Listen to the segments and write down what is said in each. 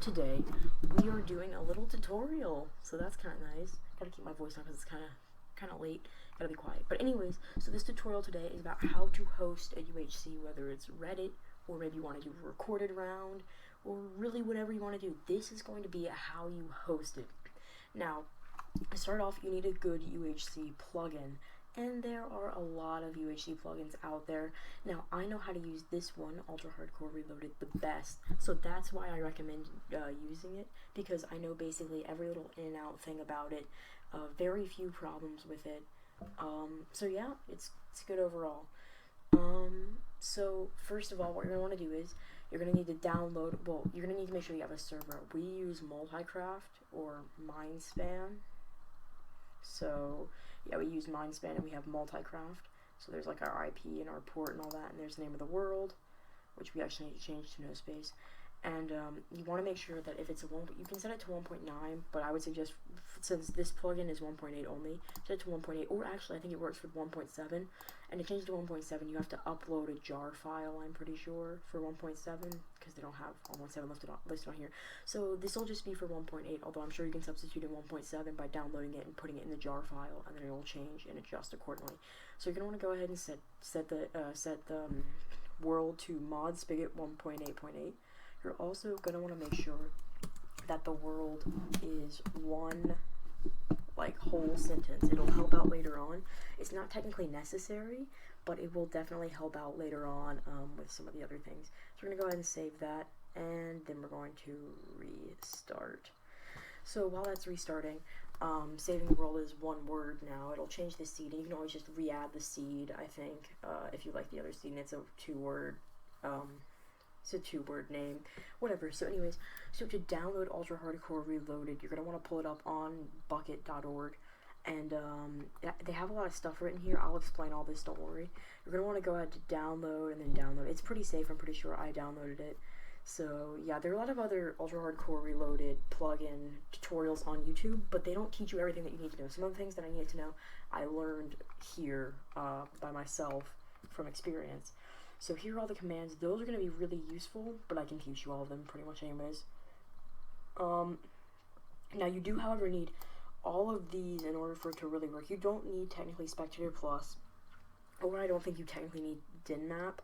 today we are doing a little tutorial, so that's kind of nice. Gotta keep my voice on because it's kind of late. Gotta be quiet. But anyways, so this tutorial today is about how to host a UHC, whether it's Reddit or maybe you want to do a recorded round or really whatever you want to do. This is going to be how you host it. Now, to start off, you need a good UHC plugin. And there are a lot of UHC plugins out there. Now, I know how to use this one, Ultra Hardcore Reloaded, the best. So that's why I recommend using it, because I know basically every little in and out thing about it. Very few problems with it. So yeah, it's good overall. So first of all, what you're going to want to do is you're going to need to download, well, you're going to need to make sure you have a server. We use Multicraft or Mindspan. So yeah, we use Mindspan and we have Multicraft. So there's like our IP and our port and all that, and there's the name of the world, which we actually need to change to no space. And you want to make sure that if it's you can set it to 1.9, but I would suggest, since this plugin is 1.8 only, set it to 1.8, or actually I think it works with 1.7, and to change to 1.7 you have to upload a jar file, I'm pretty sure, for 1.7, because they don't have 1.7 listed on here. So this will just be for 1.8, although I'm sure you can substitute in 1.7 by downloading it and putting it in the jar file, and then it will change and adjust accordingly. So you're going to want to go ahead and set the world to mod spigot 1.8.8. You're also going to want to make sure that the world is one whole sentence. It'll help out later on. It's not technically necessary, but it will definitely help out later on with some of the other things. So we're going to go ahead and save that, and then we're going to restart. So while that's restarting, saving the world is one word now. It'll change the seed, and you can always just re-add the seed, I think, if you like the other seed, and it's a two-word name, whatever. So anyways, so to download Ultra Hardcore Reloaded, you're going to want to pull it up on bucket.org, and they have a lot of stuff written here. I'll explain all this, don't worry. You're going to want to go ahead to download and then download. It's pretty safe, I'm pretty sure I downloaded it. So yeah, there are a lot of other Ultra Hardcore Reloaded plugin tutorials on YouTube, but they don't teach you everything that you need to know. Some of the things that I needed to know, I learned here by myself from experience. So here are all the commands. Those are going to be really useful, but I can teach you all of them pretty much anyways. Now you do, however, need all of these in order for it to really work. You don't need technically Spectator Plus, or I don't think you technically need DynMap.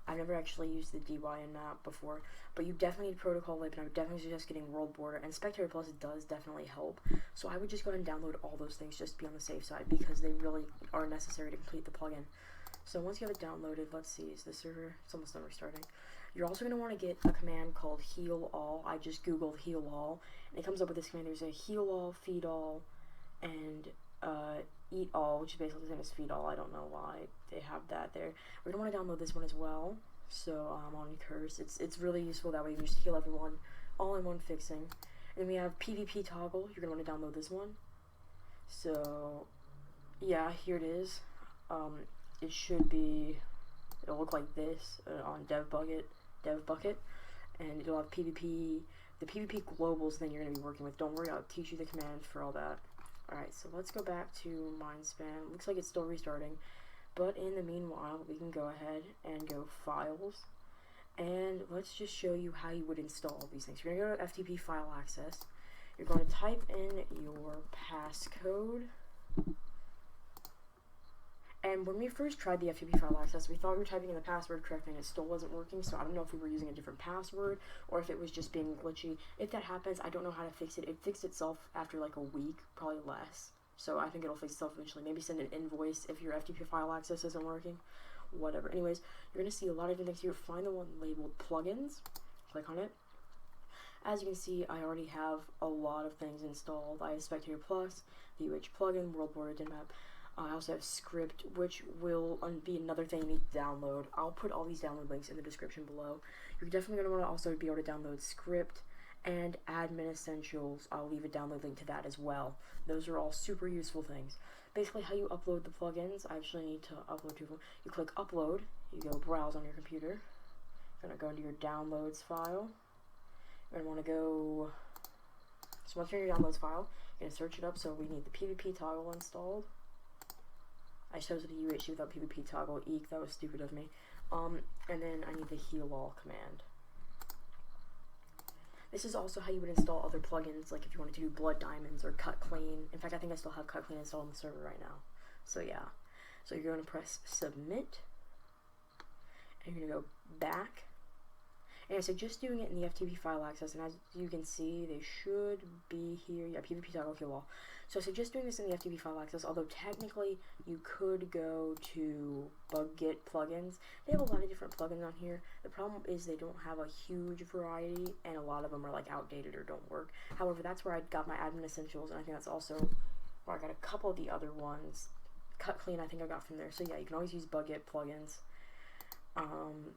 I've never actually used the DYN map before, but you definitely need Protocol Lib, and I would definitely suggest getting World Border, and Spectator Plus does definitely help. So I would just go ahead and download all those things just to be on the safe side, because they really are necessary to complete the plugin. So once you have it downloaded, let's see, is the server? It's almost done restarting. You're also going to want to get a command called heal all. I just googled heal all, and it comes up with this command. There's a heal all, feed all, and eat all, which is basically the same as feed all. I don't know why they have that there. We're going to want to download this one as well. So on Curse, it's really useful. That way you can just heal everyone all in one fixing. And then we have PvP toggle. You're going to want to download this one. So yeah, here it is. It should be, it'll look like this on dev bucket, and it'll have PvP, the PvP globals thing you're going to be working with. Don't worry, I'll teach you the commands for all that. Alright, so let's go back to Mindspan. Looks like it's still restarting, but in the meanwhile, we can go ahead and go Files, and let's just show you how you would install these things. You're going to go to FTP File Access. You're going to type in your passcode. And when we first tried the FTP file access, we thought we were typing in the password correctly and it still wasn't working, so I don't know if we were using a different password or if it was just being glitchy. If that happens, I don't know how to fix it. It fixed itself after like a week, probably less. So I think it'll fix itself eventually. Maybe send an invoice if your FTP file access isn't working. Whatever. Anyways, you're going to see a lot of different things here. Find the one labeled plugins. Click on it. As you can see, I already have a lot of things installed. I have Spectator Plus, the UH plugin, World Border, DynMap. I also have Script, which will be another thing you need to download. I'll put all these download links in the description below. You're definitely going to want to also be able to download Script and Admin Essentials. I'll leave a download link to that as well. Those are all super useful things. Basically, how you upload the plugins, I actually need to upload two of them. You click Upload, you go Browse on your computer. You're going to go into your Downloads file. You're going to want to go, so once you're in your Downloads file, you're going to search it up, so we need the PvP toggle installed. I chose the UHC without PvP toggle. Eek, that was stupid of me. And then I need the heal all command. This is also how you would install other plugins, like if you wanted to do Blood Diamonds or Cut Clean. In fact, I think I still have Cut Clean installed on the server right now. So yeah. So you're going to press Submit. And you're going to go back. And I suggest doing it in the FTP file access, and as you can see, they should be here. Yeah, pvp.localwall. So I suggest doing this in the FTP file access, although technically you could go to BugGit plugins. They have a lot of different plugins on here. The problem is they don't have a huge variety, and a lot of them are like outdated or don't work. However, that's where I got my admin essentials, and I think that's also where I got a couple of the other ones. Cut Clean, I think I got from there. So yeah, you can always use BugGit plugins.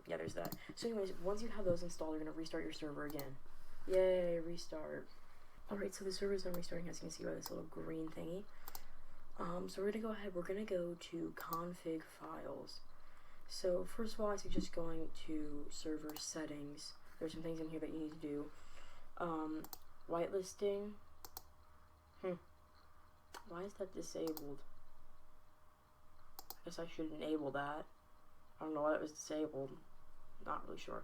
Yeah, there's that. So anyways, once you have those installed, you're going to restart your server again. Yay, restart. Alright, so the server is done restarting, as you can see by this little green thingy. So we're going to go ahead, we're going to go to config files. So first of all, I suggest going to server settings. There's some things in here that you need to do. Whitelisting. Why is that disabled? I guess I should enable that. I don't know why that was disabled. Not really sure.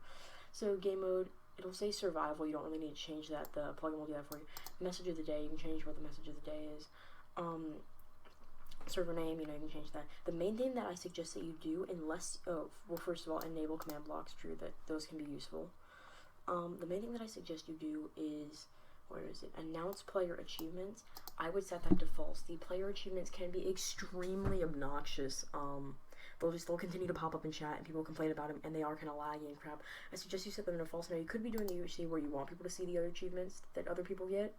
So game mode, it'll say survival. You don't really need to change that. The plugin will do that for you. Message of the day, you can change what the message of the day is. Server name, you know, you can change that. The main thing that I suggest that you do, unless, well, first of all, enable command blocks. True that those can be useful. The main thing that I suggest you do is, where is it? Announce player achievements. I would set that to false. The player achievements can be extremely obnoxious. They'll continue to pop up in chat and people complain about them, and they are kind of laggy and crap. I suggest you set them to false. Now you could be doing the UHC where you want people to see the other achievements that other people get,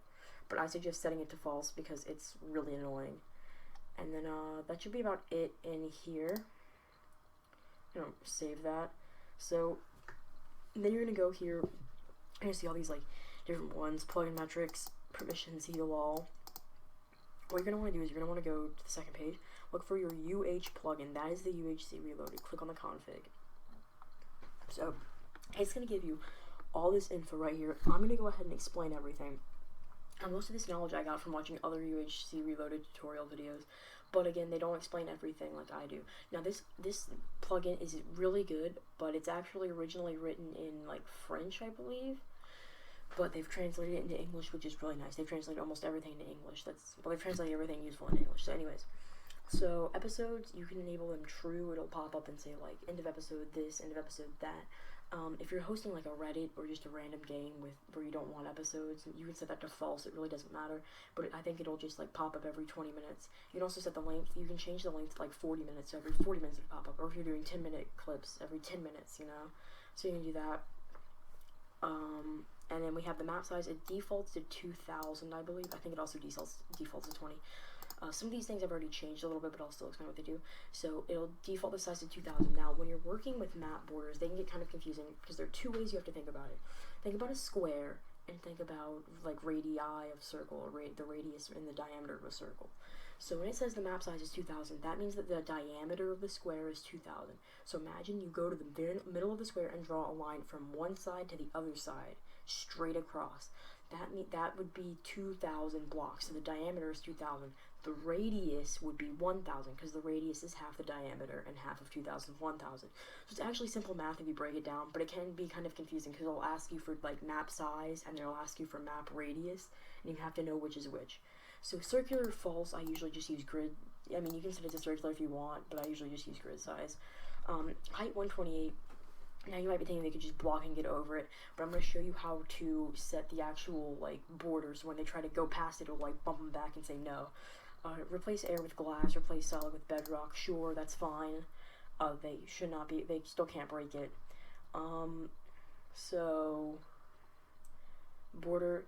but I suggest setting it to false because it's really annoying. And then that should be about it in here. You know, save that. So then you're gonna go here. You're gonna see all these like different ones: plugin metrics, permissions, heal all. What you're going to want to do is you're going to want to go to the second page, look for your plugin. That is the UHC reloaded. Click on the config. So it's going to give you all this info right here. I'm going to go ahead and explain everything. And most of this knowledge I got from watching other UHC reloaded tutorial videos, but again, they don't explain everything like I do. Now this plugin is really good, but it's actually originally written in like French, I believe. But they've translated it into English, which is really nice. They've translated almost everything into English. They've translated everything useful into English. So anyways, so episodes, you can enable them true. It'll pop up and say like end of episode this, end of episode that. If you're hosting like a Reddit or just a random game where you don't want episodes, you can set that to false. It really doesn't matter. But I think it'll just like pop up every 20 minutes. You can also set the length. You can change the length to like 40 minutes. So every 40 minutes it'll pop up. Or if you're doing 10-minute clips, every 10 minutes, you know. So you can do that. And then we have the map size. It defaults to 2,000, I believe. I think it also defaults to 20. Some of these things I've already changed a little bit, but I'll still explain what they do. So it'll default the size to 2,000. Now, when you're working with map borders, they can get kind of confusing because there are two ways you have to think about it. Think about a square and think about like radii of circle, or the radius and the diameter of a circle. So when it says the map size is 2,000, that means that the diameter of the square is 2,000. So imagine you go to the very middle of the square and draw a line from one side to the other side, straight across. That would be 2,000 blocks. So the diameter is 2,000. The radius would be 1,000 because the radius is half the diameter, and half of 2,000 is 1,000. So it's actually simple math if you break it down, but it can be kind of confusing because it'll ask you for like map size and it'll ask you for map radius, and you have to know which is which. So circular false, I usually just use grid. I mean, you can set it to circular if you want, but I usually just use grid size. Height 128. Now you might be thinking they could just block and get over it, but I'm going to show you how to set the actual like borders. When they try to go past it, it'll like bump them back and say no. Replace air with glass, replace solid with bedrock. Sure, that's fine. They should not be. They still can't break it. So border.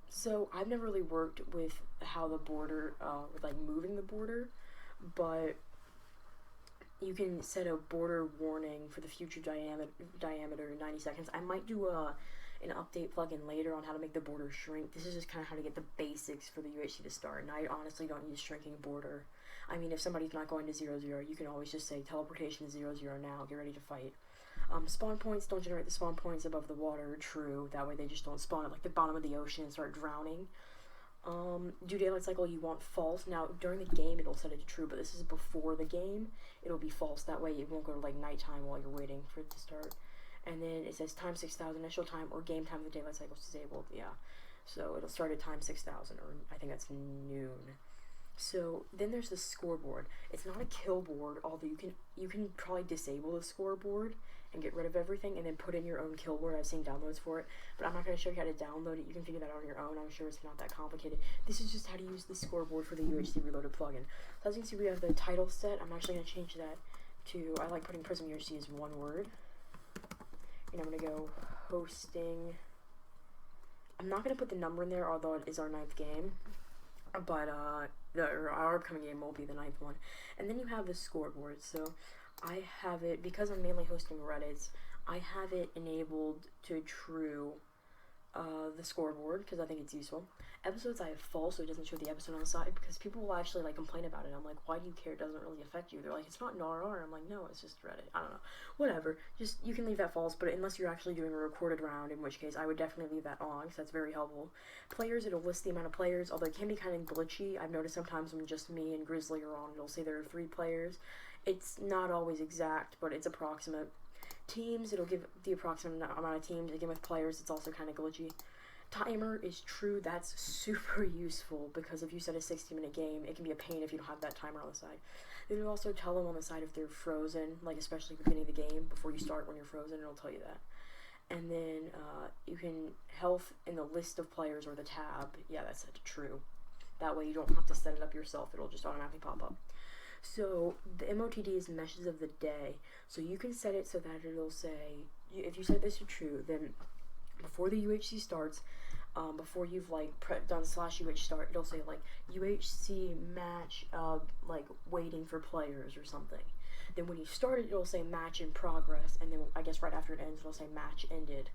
So I've never really worked with how the border, with like moving the border, but you can set a border warning for the future diameter in 90 seconds. I might do an update plugin later on how to make the border shrink. This is just kind of how to get the basics for the UHC to start, and I honestly don't use shrinking border. I mean, if somebody's not going to 0, 0, you can always just say teleportation to 0, 0 now, get ready to fight. Spawn points, don't generate the spawn points above the water, true. That way they just don't spawn at like the bottom of the ocean and start drowning. Do daylight cycle, you want false. Now, during the game, it'll set it to true, but this is before the game. It'll be false. That way it won't go to like nighttime while you're waiting for it to start. and then it says time 6,000 initial time or game time of the daylight cycle is disabled. Yeah, so it'll start at time 6,000, or I think that's noon. So then there's the scoreboard. It's not a kill board, although you can probably disable the scoreboard and get rid of everything and then put in your own kill board. I've seen downloads for it, but I'm not going to show you how to download it. You can figure that out on your own. I'm sure it's not that complicated. This is just how to use the scoreboard for the UHC Reloaded plugin. So as you can see, we have the title set. I'm actually going to change that to, I like putting Prism UHC as one word. And I'm going to go hosting. I'm not going to put the number in there, although it is our 9th game. But our upcoming game will be the 9th one. And then you have the scoreboard. So I have it, because I'm mainly hosting Reddits, I have it enabled to true, the scoreboard, because I think it's useful. Episodes I have false, so it doesn't show the episode on the side, because people will actually, like, complain about it. I'm like, why do you care? It doesn't really affect you. They're like, it's not an RR. I'm like, no, it's just Reddit. I don't know. Whatever. Just, you can leave that false, but unless you're actually doing a recorded round, in which case I would definitely leave that on, because that's very helpful. Players, it'll list the amount of players, although it can be kind of glitchy. I've noticed sometimes when just me and Grizzly are on, it'll say there are 3 players. It's not always exact, but it's approximate. Teams, it'll give the approximate amount of teams. Again, with players, it's also kind of glitchy. Timer is true. That's super useful, because if you set a 60-minute game, it can be a pain if you don't have that timer on the side. Then it'll also tell them on the side if they're frozen, like especially at the beginning of the game, before you start when you're frozen, it'll tell you that. And then you can health in the list of players or the tab. Yeah, that's set to true. That way you don't have to set it up yourself. It'll just automatically pop up. So the MOTD is meshes of the day. So you can set it so that it'll say, if you set this to true, then before the UHC starts, before you've like done /UH start, it'll say like UHC match, like waiting for players or something. Then when you start it, it'll say match in progress, and then I guess right after it ends, it'll say match ended.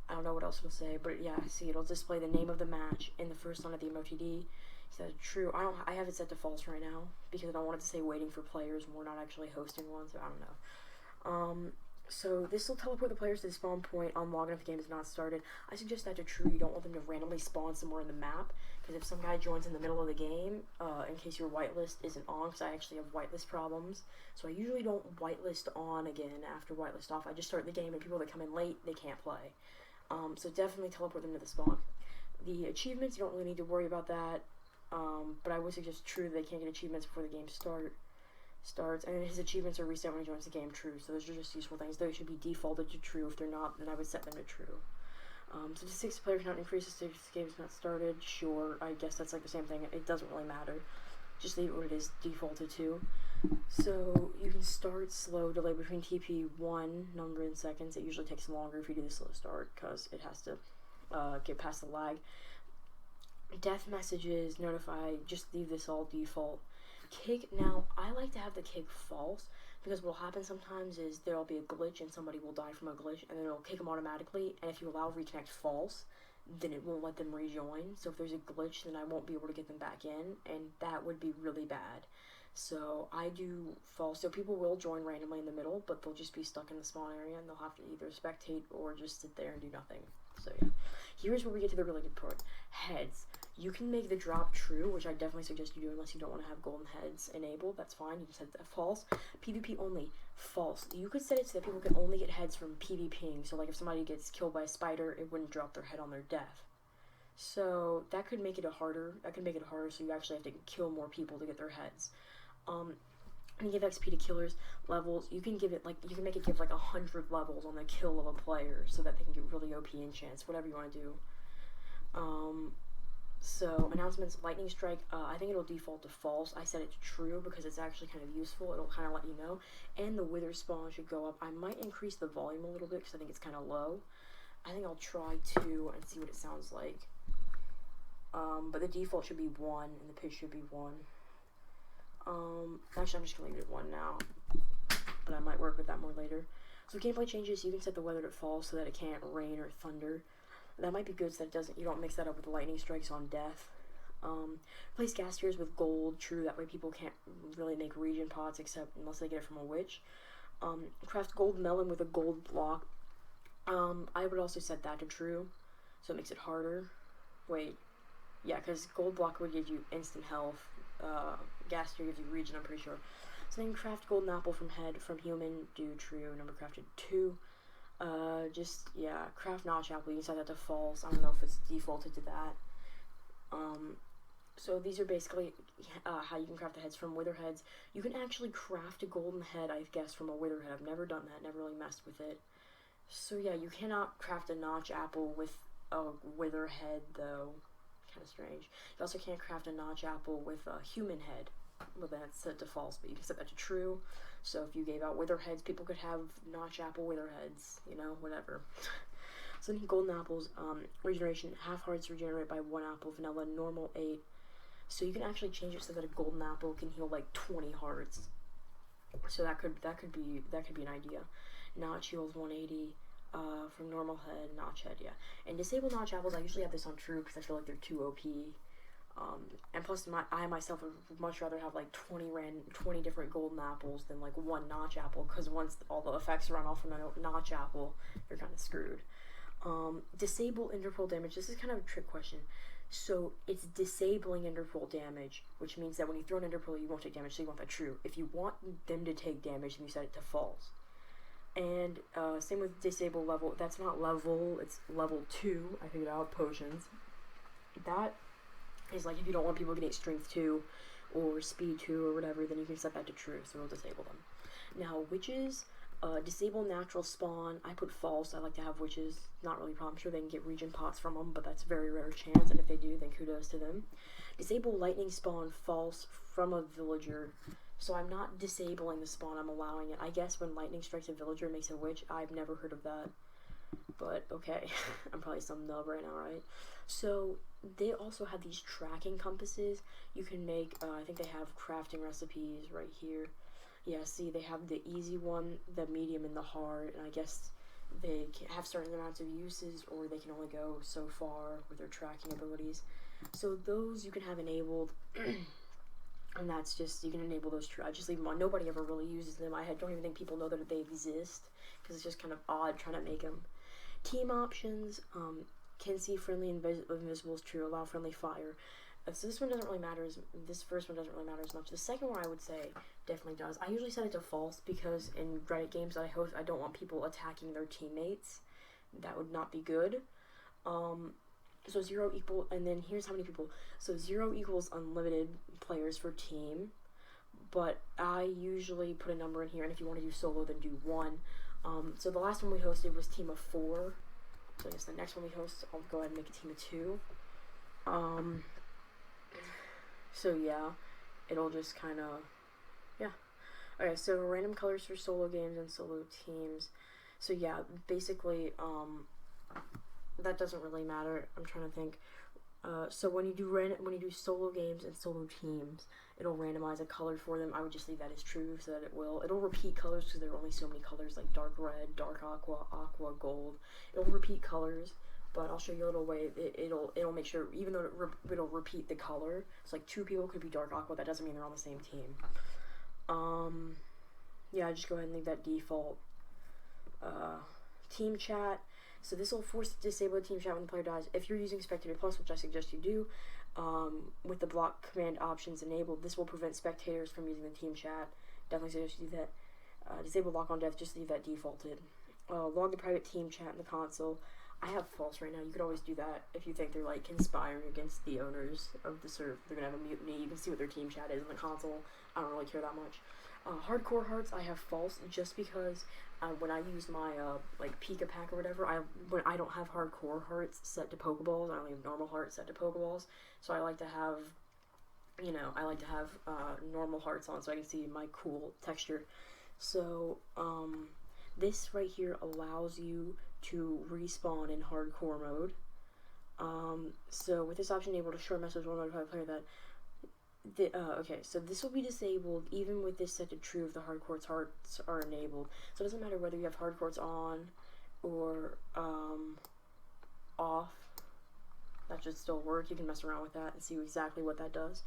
I don't know what else it'll say, but yeah, see, it'll display the name of the match in the first line of the MOTD. So that's true. I have it set to false right now because I don't want it to say waiting for players when we're not actually hosting one, so I don't know. So this will teleport the players to the spawn point on login if the game is not started. I suggest that to true. You don't want them to randomly spawn somewhere in the map, because if some guy joins in the middle of the game, in case your whitelist isn't on, because I actually have whitelist problems, so I usually don't whitelist on again after whitelist off. I just start the game, and people that come in late, they can't play. So definitely teleport them to the spawn. The achievements, you don't really need to worry about that, but I would suggest true. They can't get achievements before the game starts, and his achievements are reset when he joins the game, true. So those are just useful things. Those should be defaulted to true. If they're not, then I would set them to true. So the 6 players not increases if the game's not started. Sure, I guess that's like the same thing. It doesn't really matter. Just leave it what it is defaulted to. So you can start slow, delay between TP 1 number in seconds. It usually takes longer if you do the slow start, because it has to get past the lag. Death messages, notify, just leave this all default. Kick, now I like to have the kick false, because what will happen sometimes is there'll be a glitch and somebody will die from a glitch, and then it'll kick them automatically, and if you allow reconnect false, then it won't let them rejoin. So if there's a glitch, then I won't be able to get them back in, and that would be really bad. So I do false, so people will join randomly in the middle, but they'll just be stuck in the spawn area, and they'll have to either spectate or just sit there and do nothing. So yeah, here's where we get to the really good part. Heads. You can make the drop true, which I definitely suggest you do unless you don't want to have golden heads enabled. That's fine. You can set that false. PvP only, false. You could set it so that people can only get heads from PvPing. So like if somebody gets killed by a spider, it wouldn't drop their head on their death. So that could make it harder. So you actually have to kill more people to get their heads. And give XP to killers levels. You can give it like, you can make it give like 100 levels on the kill of a player so that they can get really OP enchants, whatever you want to do. So announcements, lightning strike, I think it'll default to false. I set it to true because it's actually kind of useful. It'll kind of let you know. And the wither spawn should go up. I might increase the volume a little bit because I think it's kind of low. I think I'll try 2 and see what it sounds like. But the default should be 1 and the pitch should be 1. Actually, I'm just gonna leave it at 1 now, but I might work with that more later. So gameplay changes, you can set the weather to false so that it can't rain or thunder. That might be good so that you don't mix that up with lightning strikes on death. Place gas spheres with gold, true, that way people can't really make region pots except unless they get it from a witch. Craft gold melon with a gold block. I would also set that to true, so it makes it harder. Wait, yeah, because gold block would give you instant health. Gas sphere gives you region, I'm pretty sure. So then craft golden apple from head, from human, do true, number crafted 2. Yeah, craft notch apple, you can set that to false. I don't know if it's defaulted to that. So these are basically how you can craft the heads from wither heads. You can actually craft a golden head, I guess, from a wither head. I've never done that, never really messed with it. So yeah, you cannot craft a notch apple with a wither head, though. Kind of strange. You also can't craft a notch apple with a human head. Well, that's set to false, but you can set that to true. So if you gave out wither heads, people could have notch apple wither heads, you know, whatever. So then golden apples, regeneration, half hearts regenerate by 1 apple, vanilla, normal 8. So you can actually change it so that a golden apple can heal like 20 hearts. So that could be an idea. Notch heals 180 from normal head, notch head, yeah. And disable notch apples, I usually have this on true because I feel like they're too OP. And plus, I myself would much rather have like 20 different golden apples than like one notch apple, because once all the effects run off from a notch apple, you're kind of screwed. Disable interpol damage. This is kind of a trick question. So it's disabling interpol damage, which means that when you throw an interpol, you won't take damage, so you want that true. If you want them to take damage, then you set it to false. And same with disable level. That's not level, it's level 2. I figured out potions. That is like if you don't want people getting strength 2 or speed 2 or whatever, then you can set that to true, so it'll disable them. Now, witches, disable natural spawn. I put false. I like to have witches. Not really a problem. I'm sure they can get regen pots from them, but that's a very rare chance, and if they do, then kudos to them. Disable lightning spawn, false, from a villager. So I'm not disabling the spawn, I'm allowing it. I guess when lightning strikes a villager, it makes a witch. I've never heard of that. But, okay. I'm probably some nub right now, right? So, they also have these tracking compasses. You can make, I think they have crafting recipes right here. Yeah, see, they have the easy one, the medium, and the hard, and I guess they have certain amounts of uses, or they can only go so far with their tracking abilities. So those you can have enabled, and that's just, you can enable those, I just leave them on. Nobody ever really uses them. I don't even think people know that they exist, because it's just kind of odd trying to make them. Team options, can see friendly invisibles true, allow friendly fire. So this one doesn't really matter this first one doesn't really matter as much. The second one I would say definitely does. I usually set it to false because in Reddit games that I host, I don't want people attacking their teammates. That would not be good. So 0 equal, and then here's how many people. So 0 equals unlimited players for team, but I usually put a number in here, and if you want to do solo, then do 1. So the last one we hosted was team of 4. So I guess the next one we host, I'll go ahead and make a team of 2. So yeah, it'll just kind of, yeah. Okay, so random colors for solo games and solo teams. So yeah, basically, that doesn't really matter. I'm trying to think. So when you do solo games and solo teams, it'll randomize a color for them. I would just leave that as true so that it'll repeat colors because there are only so many colors, like dark red, dark aqua, aqua, gold. It'll repeat colors. But I'll show you a little way. It'll make sure, even though it'll repeat the color. It's like 2 people could be dark aqua. That doesn't mean they're on the same team. Yeah, just go ahead and leave that default. Team chat. So this will force disable team chat when the player dies. If you're using Spectator Plus, which I suggest you do, with the block command options enabled, this will prevent spectators from using the team chat. Definitely suggest you do that. Disable lock on death. Just leave that defaulted. Log the private team chat in the console. I have false right now. You could always do that if you think they're like conspiring against the owners of the server. They're gonna have a mutiny. You can see what their team chat is in the console. I don't really care that much. Hardcore hearts, I have false just because when I use my like Pika pack or whatever, when I don't have hardcore hearts set to Pokeballs, I only have normal hearts set to Pokeballs. So I like to have, normal hearts on so I can see my cool texture. So this right here allows you to respawn in hardcore mode. So with this option enabled, a short message will notify the player that okay, so this will be disabled even with this set to true if the hardcore hearts are enabled. So it doesn't matter whether you have hardcores on or off. That should still work. You can mess around with that and see exactly what that does.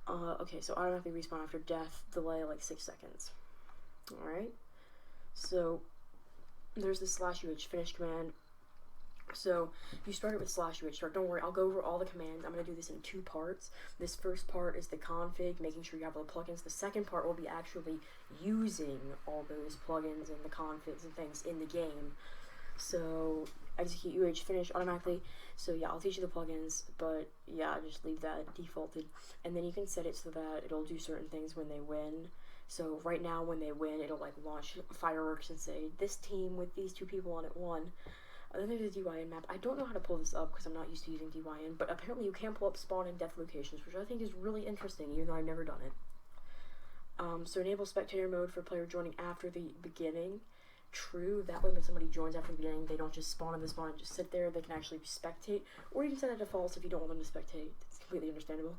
Okay, so automatically respawn after death, delay like 6 seconds. Alright, so there's the /UH finish command. So you started with /UH start. Don't worry, I'll go over all the commands. I'm going to do this in 2 parts. This first part is the config, making sure you have all the plugins. The second part will be actually using all those plugins and the configs and things in the game. So execute UH finish automatically. So yeah, I'll teach you the plugins, but yeah, just leave that defaulted. And then you can set it so that it'll do certain things when they win. So right now when they win, it'll like launch fireworks and say, this team with these 2 people on it won. Then there's a DYN map. I don't know how to pull this up because I'm not used to using DYN, but apparently you can pull up spawn and death locations, which I think is really interesting, even though I've never done it. So enable spectator mode for player joining after the beginning. True, that way when somebody joins after the beginning, they don't just spawn in the spawn and just sit there, they can actually spectate. Or you can set it to false if you don't want them to spectate. It's completely understandable.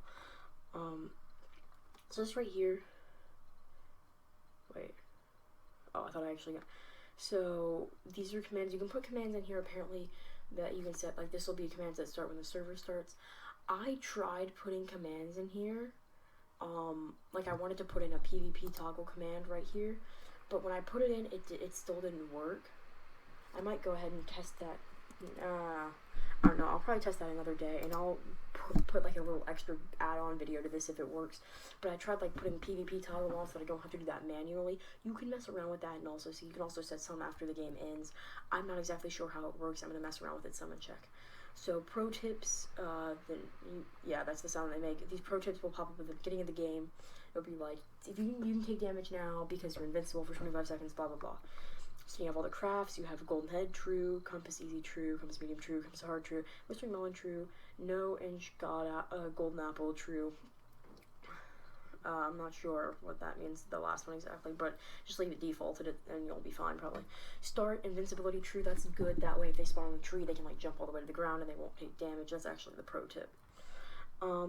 So this right here, wait, oh, I thought I actually got... So these are commands. You can put commands in here apparently that you can set, like this will be commands that start when the server starts. I tried putting commands in here. Like I wanted to put in a PvP toggle command right here, but when I put it in, it still didn't work. I might go ahead and test that. I don't know. I'll probably test that another day, and I'll put like a little extra add-on video to this if it works. But I tried like putting PvP toggle on so that I don't have to do that manually. You can mess around with that, and also so you can also set some after the game ends. I'm not exactly sure how it works. I'm gonna mess around with it some and check. So pro tips, yeah, that's the sound they make. These pro tips will pop up at the beginning of the game. It'll be like, if you can take damage now because you're invincible for 25 seconds, blah blah blah. So you have all the crafts. You have golden head true, compass easy true, compass medium true, compass hard true, whispering melon true, no inch golden apple true. I'm not sure what that means, the last one exactly, but just leave it defaulted and you'll be fine probably. Start invincibility true, that's good. That way if they spawn on the tree, they can like jump all the way to the ground and they won't take damage. That's actually the pro tip.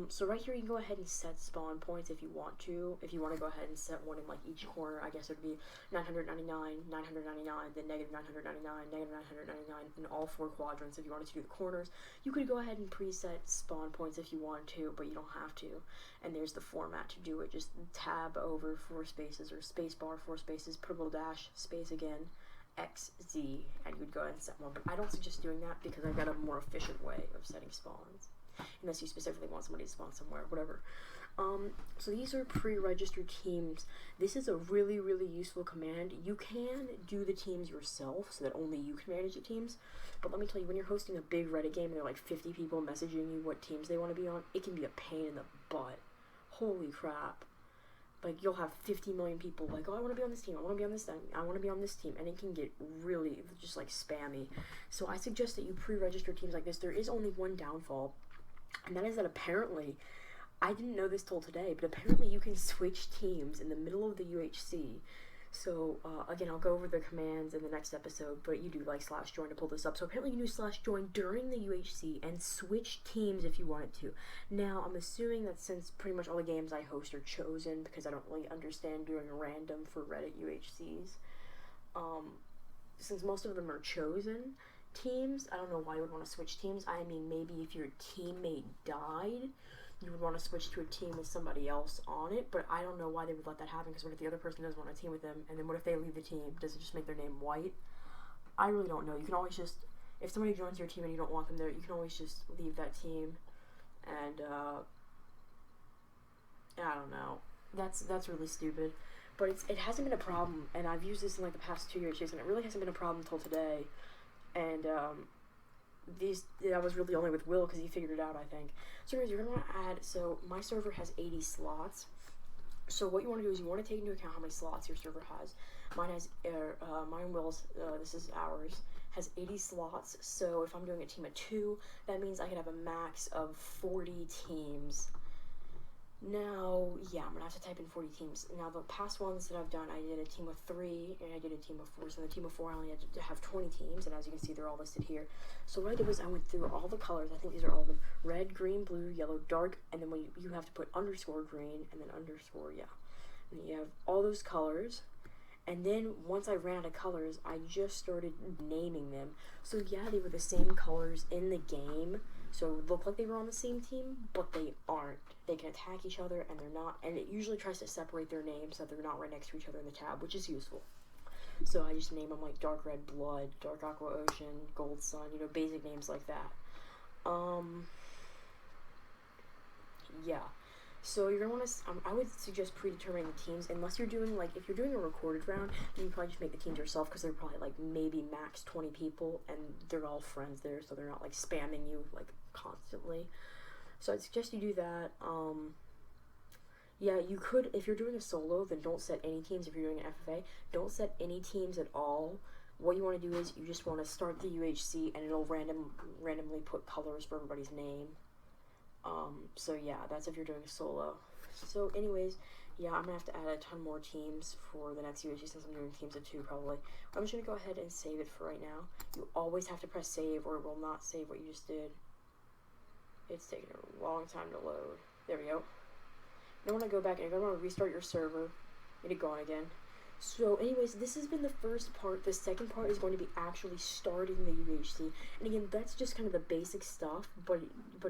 So right here you can go ahead and set spawn points if you want to. If you want to go ahead and set one in like each corner, I guess it would be 999, 999, then negative 999, negative 999 in all 4 quadrants if you wanted to do the corners. You could go ahead and preset spawn points if you want to, but you don't have to. And there's the format to do it. Just tab over 4 spaces or space bar 4 spaces, put a little dash, space again, XZ, and you would go ahead and set one. But I don't suggest doing that because I've got a more efficient way of setting spawns. Unless you specifically want somebody to spawn somewhere, whatever. So these are pre-registered teams. This is a really, really useful command. You can do the teams yourself so that only you can manage the teams. But let me tell you, when you're hosting a big Reddit game and there are like 50 people messaging you what teams they want to be on, it can be a pain in the butt. Holy crap. Like, you'll have 50 million people like, oh, I want to be on this team, I want to be on this thing, I want to be on this team, and it can get really just like spammy. So I suggest that you pre-register teams like this. There is only one downfall, and that is that apparently, I didn't know this till today, but apparently you can switch teams in the middle of the UHC. So, again, I'll go over the commands in the next episode, but you do like /join to pull this up. So apparently you can do /join during the UHC and switch teams if you wanted to. Now, I'm assuming that since pretty much all the games I host are chosen, because I don't really understand doing random for Reddit UHCs, since most of them are chosen teams, I don't know why you would want to switch teams. I mean, maybe if your teammate died, you would want to switch to a team with somebody else on it, but I don't know why they would let that happen, because what if the other person doesn't want to team with them, and then what if they leave the team? Does it just make their name white? I really don't know. You can always just, if somebody joins your team and you don't want them there, you can always just leave that team, and, I don't know. That's really stupid, but it hasn't been a problem, and I've used this in, like, the past 2 years, and it really hasn't been a problem until today, and, that was really only with Will because he figured it out, I think. So anyways, you're going to want to add, so my server has 80 slots. So what you want to do is you want to take into account how many slots your server has. Mine has, mine Will's, this is ours, has 80 slots. So if I'm doing a team of 2, that means I can have a max of 40 teams. Now, yeah, I'm going to have to type in 40 teams. Now, the past ones that I've done, I did a team of 3, and I did a team of 4. So in the team of 4, I only had to have 20 teams, and as you can see, they're all listed here. So what I did was I went through all the colors. I think these are all of them. Red, green, blue, yellow, dark, and then when you have to put underscore green, and then underscore, yeah. And you have all those colors. And then, once I ran out of colors, I just started naming them. So yeah, they were the same colors in the game. So it would look like they were on the same team, but they aren't. They can attack each other, and they're not. And it usually tries to separate their names so that they're not right next to each other in the tab, which is useful. So I just name them like Dark Red Blood, Dark Aqua Ocean, Gold Sun, you know, basic names like that. Yeah. So you're gonna want to. I would suggest predetermining the teams, unless you're doing like if you're doing a recorded round, then you probably just make the teams yourself because they're probably like maybe max 20 people, and they're all friends there, so they're not like spamming you like constantly. So I'd suggest you do that. Yeah, you could if you're doing a solo, then don't set any teams. If you're doing an FFA, don't set any teams at all. What you want to do is you just want to start the UHC, and it'll randomly put colors for everybody's name. So yeah, that's if you're doing a solo. So anyways, yeah, I'm gonna have to add a ton more teams for the next UHC since I'm doing teams of 2 probably. I'm just gonna go ahead and save it for right now. You always have to press save or it will not save what you just did. It's taking a long time to load. There we go. You don't want to go back and you're gonna want to restart your server. Get it going again. So anyways, this has been the first part. The second part is going to be actually starting the UHC. And again, that's just kind of the basic stuff, but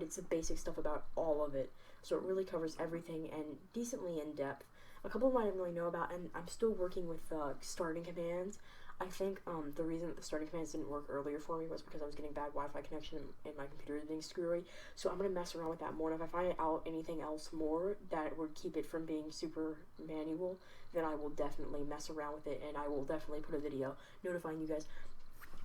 it's the basic stuff about all of it. So it really covers everything and decently in depth. A couple of them I didn't really know about, and I'm still working with starting commands. I think the reason that the starting commands didn't work earlier for me was because I was getting bad Wi-Fi connection and my computer is being screwy. So I'm going to mess around with that more, and if I find out anything else more that would keep it from being super manual, then I will definitely mess around with it, and I will definitely put a video notifying you guys.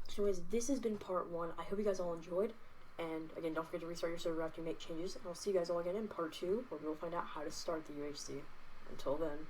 So anyways, this has been part 1. I hope you guys all enjoyed, and again, don't forget to restart your server after you make changes, and I'll see you guys all again in part 2, where we'll find out how to start the UHC. Until then.